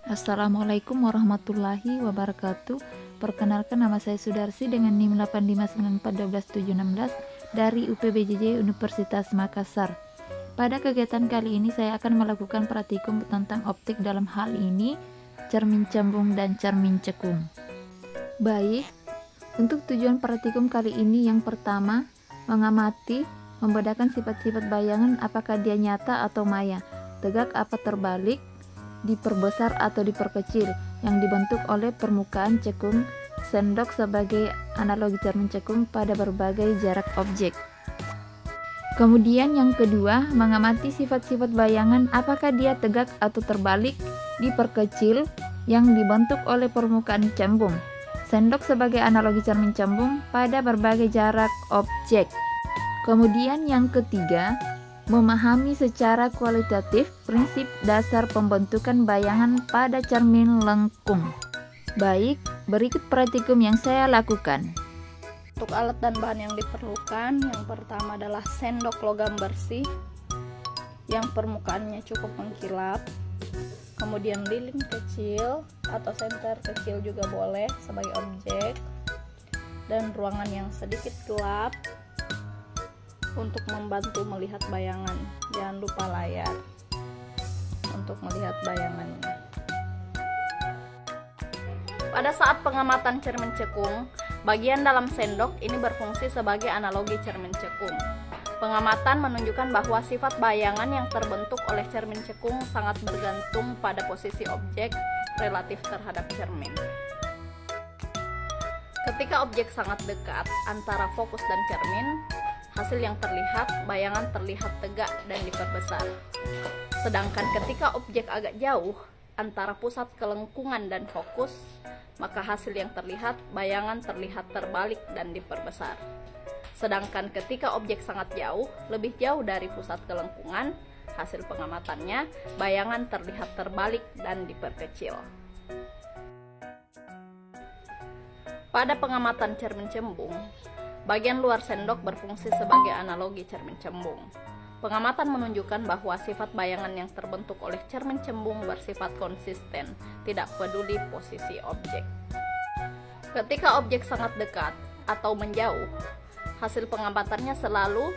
Assalamualaikum warahmatullahi wabarakatuh. Perkenalkan, nama saya Sudarsi dengan NIM 859412116 dari UPBJJ Universitas Makassar. Pada kegiatan kali ini saya akan melakukan praktikum tentang optik, dalam hal ini cermin cembung dan cermin cekung. Baik, untuk tujuan praktikum kali ini yang pertama, mengamati, membedakan sifat-sifat bayangan apakah dia nyata atau maya, tegak apa terbalik, diperbesar atau diperkecil, yang dibentuk oleh permukaan cekung sendok sebagai analogi cermin cekung pada berbagai jarak objek. Kemudian yang kedua, mengamati sifat-sifat bayangan apakah dia tegak atau terbalik, diperkecil, yang dibentuk oleh permukaan cembung sendok sebagai analogi cermin cembung pada berbagai jarak objek. Kemudian yang ketiga, memahami secara kualitatif prinsip dasar pembentukan bayangan pada cermin lengkung. Baik, berikut praktikum yang saya lakukan. Untuk alat dan bahan yang diperlukan, yang pertama adalah sendok logam bersih yang permukaannya cukup mengkilap, kemudian lilin kecil atau senter kecil juga boleh sebagai objek, dan ruangan yang sedikit gelap untuk membantu melihat bayangan. Jangan lupa layar untuk melihat bayangannya. Pada saat pengamatan cermin cekung, bagian dalam sendok ini berfungsi sebagai analogi cermin cekung. Pengamatan menunjukkan bahwa sifat bayangan yang terbentuk oleh cermin cekung sangat bergantung pada posisi objek relatif terhadap cermin. Ketika objek sangat dekat antara fokus dan cermin, hasil yang terlihat, bayangan terlihat tegak dan diperbesar. Sedangkan ketika objek agak jauh antara pusat kelengkungan dan fokus, maka hasil yang terlihat, bayangan terlihat terbalik dan diperbesar. Sedangkan ketika objek sangat jauh, lebih jauh dari pusat kelengkungan, hasil pengamatannya, bayangan terlihat terbalik dan diperkecil. Pada pengamatan cermin cembung, bagian luar sendok berfungsi sebagai analogi cermin cembung. Pengamatan menunjukkan bahwa sifat bayangan yang terbentuk oleh cermin cembung bersifat konsisten, tidak peduli posisi objek. Ketika objek sangat dekat atau menjauh, hasil pengamatannya selalu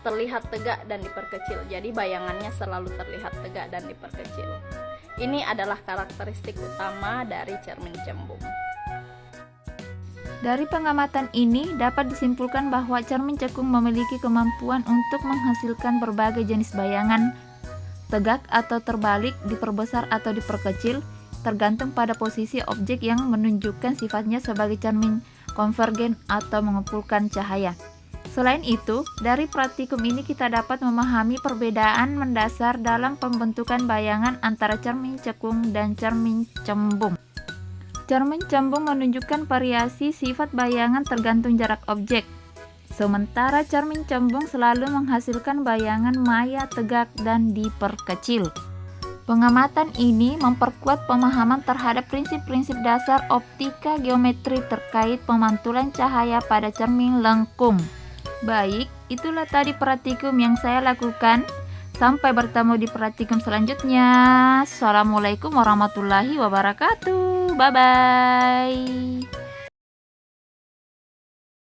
terlihat tegak dan diperkecil. Jadi bayangannya selalu terlihat tegak dan diperkecil. Ini adalah karakteristik utama dari cermin cembung. Dari pengamatan ini dapat disimpulkan bahwa cermin cekung memiliki kemampuan untuk menghasilkan berbagai jenis bayangan, tegak atau terbalik, diperbesar atau diperkecil, tergantung pada posisi objek yang menunjukkan sifatnya sebagai cermin konvergen atau mengumpulkan cahaya. Selain itu, dari praktikum ini kita dapat memahami perbedaan mendasar dalam pembentukan bayangan antara cermin cekung dan cermin cembung. Cermin cembung menunjukkan variasi sifat bayangan tergantung jarak objek, sementara cermin cembung selalu menghasilkan bayangan maya, tegak, dan diperkecil. Pengamatan ini memperkuat pemahaman terhadap prinsip-prinsip dasar optika geometri terkait pemantulan cahaya pada cermin lengkung. Baik, itulah tadi praktikum yang saya lakukan. Sampai bertemu di praktikum selanjutnya. Assalamualaikum warahmatullahi wabarakatuh. Bye-bye.